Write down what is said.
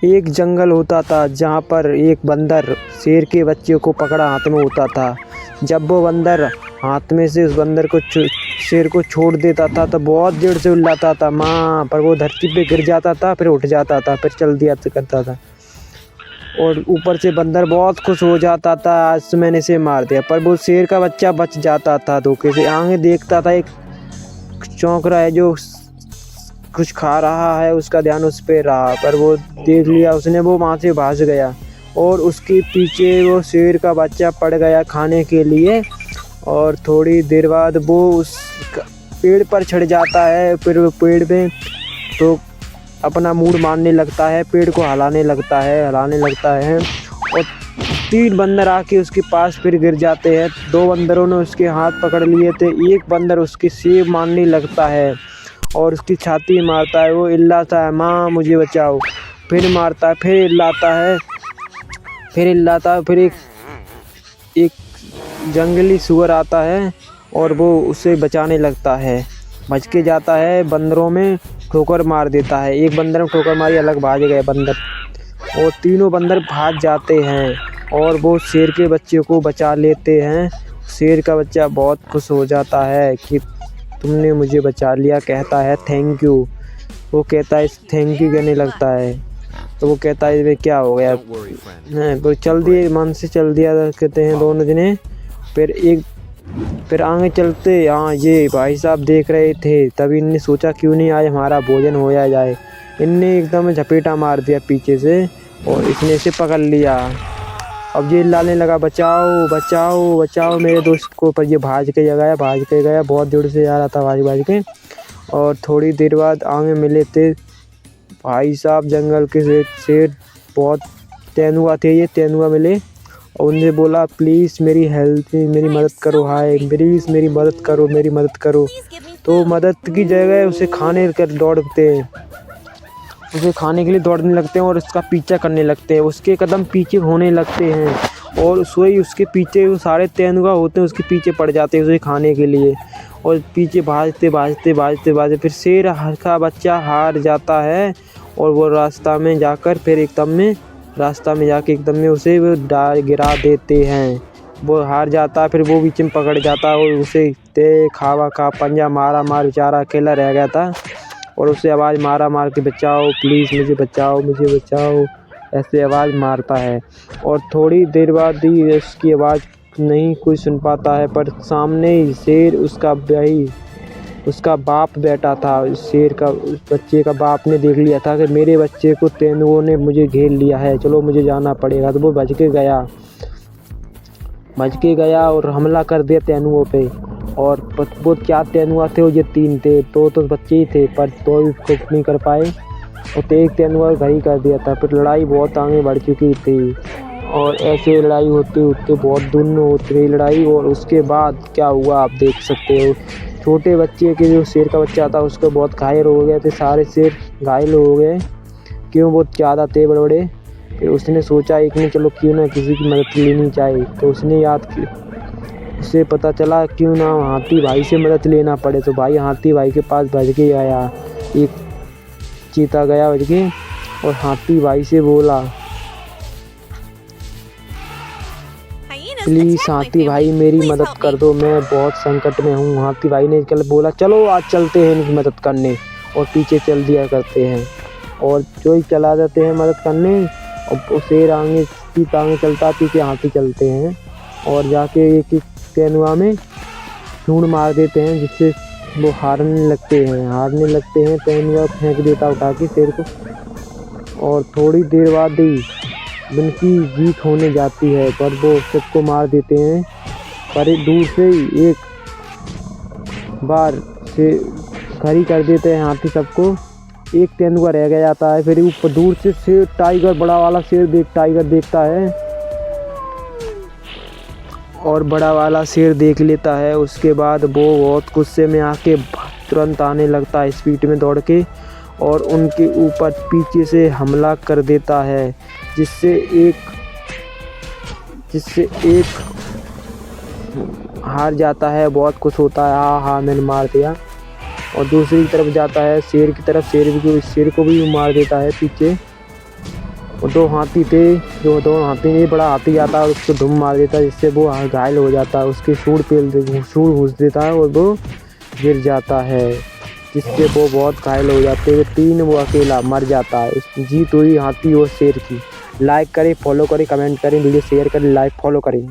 एक जंगल होता था जहाँ पर एक बंदर शेर के बच्चे को पकड़ा हाथ में होता था। जब वो बंदर हाथ में से उस बंदर को शेर को छोड़ देता था तो बहुत देर से चिल्लाता था माँ, पर वो धरती पे गिर जाता था, फिर उठ जाता था, फिर चल दिया करता था। और ऊपर से बंदर बहुत खुश हो जाता था, आज तो मैंने इसे मार दिया। पर वो शेर का बच्चा बच जाता था धोखे से। आगे देखता था एक चौंक रहा है जो कुछ खा रहा है, उसका ध्यान उस पे रहा, पर वो देख लिया उसने, वो वहाँ से भाग गया और उसके पीछे वो शेर का बच्चा पड़ गया खाने के लिए। और थोड़ी देर बाद वो उस पेड़ पर चढ़ जाता है, फिर वो पेड़ पे तो अपना मूड मारने लगता है, पेड़ को हिलाने लगता है और 3 बंदर आके उसके पास फिर गिर जाते हैं। 2 बंदरों ने उसके हाथ पकड़ लिए थे, एक बंदर उसकी सेब मारने लगता है और उसकी छाती मारता है। वो इल्लाता है माँ मुझे बचाओ, फिर मारता है, फिर इल्लाता है, फिर एक जंगली सूअर आता है और वो उसे बचाने लगता है। बच के जाता है, बंदरों में ठोकर मार देता है। एक बंदर में ठोकर मारी, अलग भाग गए बंदर और तीनों बंदर भाग जाते हैं और वो शेर के बच्चे को बचा लेते हैं। शेर का बच्चा बहुत खुश हो जाता है कि तुमने मुझे बचा लिया, कहता है थैंक यू। वो कहता है थैंक यू कहने लगता है, तो वो कहता है वे क्या हो गया, वो चल दिए मन से चल दिया कहते हैं दोनों जने। फिर आगे चलते, हाँ ये भाई साहब देख रहे थे, तभी इनने सोचा क्यों नहीं आज हमारा भोजन हो जाए। इनने एकदम झपेटा मार दिया पीछे से और इसने इसे पकड़ लिया। अब ये लाने लगा बचाओ बचाओ बचाओ मेरे दोस्त को, पर ये भाग के गया, बहुत दूर से आ रहा था भाग के। और थोड़ी देर बाद आगे मिले थे भाई साहब जंगल के शेर, बहुत तेंदुआ थे, ये तेंदुआ मिले और उनसे बोला प्लीज़ मेरी मदद करो, हाय प्लीज़ मेरी मदद करो। तो मदद की जगह उसे खाने के लिए दौड़ने लगते हैं और उसका पीछा करने लगते हैं। उसके कदम पीछे होने लगते हैं और उसके पीछे वो सारे तेंदुआ होते हैं, उसके पीछे पड़ जाते हैं उसे खाने के लिए और पीछे भागते फिर शेर का बच्चा हार जाता है और वो रास्ता में जाके एकदम में उसे गिरा देते हैं। वो हार जाता, फिर वो बीच में पकड़ जाता और उसे खा पंजा मारा बेचारा अकेला रह गया था और उसे आवाज़ मार के बचाओ प्लीज़ मुझे बचाओ ऐसे आवाज़ मारता है। और थोड़ी देर बाद ही उसकी आवाज़ नहीं कोई सुन पाता है, पर सामने ही शेर उसका बाप बैठा था। शेर का उस बच्चे का बाप ने देख लिया था कि मेरे बच्चे को तेंदुओं ने मुझे घेर लिया है, चलो मुझे जाना पड़ेगा। तो वो बच के गया और हमला कर दिया तेंदुओं पे। और वो 4 तेंदुआ थे और ये 3 थे, तो बच्चे ही थे, पर तो भी कुछ नहीं कर पाए और एक तेंदुआ घर ही कर दिया था। फिर लड़ाई बहुत आगे बढ़ चुकी थी और ऐसे लड़ाई होते बहुत दिन होती रही लड़ाई। और उसके बाद क्या हुआ आप देख सकते हो, छोटे बच्चे के जो शेर का बच्चा था उसको बहुत घायल हो गए थे, सारे शेर घायल हो गए, क्यों बहुत ज़्यादा थे बड़े। फिर उसने सोचा एक ने चलो क्यों ना किसी की मदद लेनी चाहिए, तो उसने उसे पता चला क्यों ना हाथी भाई से मदद लेना पड़े। तो भाई हाथी भाई के पास भज के आया, एक चीता गया भज के और हाथी भाई से बोला प्लीज़ हाथी भाई मेरी मदद कर दो, मैं बहुत संकट में हूँ। हाथी भाई ने बोला चलो आज चलते हैं इनकी मदद करने, और पीछे चल दिया करते हैं और जो ही चला जाते हैं मदद करने। और शेर चीता आगे चलता, पीछे हाथी चलते हैं और जाके एक तेंदुआ में सूंड मार देते हैं, जिससे वो हारने लगते हैं। तेंदुआ फेंक देता उठा के शेर को और थोड़ी देर बाद ही उनकी जीत होने जाती है, पर वो सबको मार देते हैं। पर दूर से ही एक बार से खड़ी कर देते हैं हाथी सबको, एक तेंदुआ रह गया जाता है। फिर ऊपर दूर से शेर बड़ा वाला टाइगर देखता है और बड़ा वाला शेर देख लेता है। उसके बाद वो बहुत गुस्से में आके तुरंत आने लगता है स्पीड में दौड़ के और उनके ऊपर पीछे से हमला कर देता है, जिससे एक हार जाता है, बहुत खुश होता है, हाँ मैंने मार दिया। और दूसरी तरफ जाता है शेर की तरफ, शेर को भी मार देता है पीछे। वो दो हाथी थे, जो दो हाथी में बड़ा हाथी आता है और उसको धुम मार देता है, जिससे वो घायल हो जाता है, उसकी सूंड घुस देता है और वो गिर जाता है, जिससे वो बहुत घायल हो जाते हैं। 3 वो अकेला मर जाता है। जीत हुई हाथी और शेर की। लाइक करें, फॉलो करें, कमेंट करें, वीडियो शेयर करें, लाइक फॉलो करें।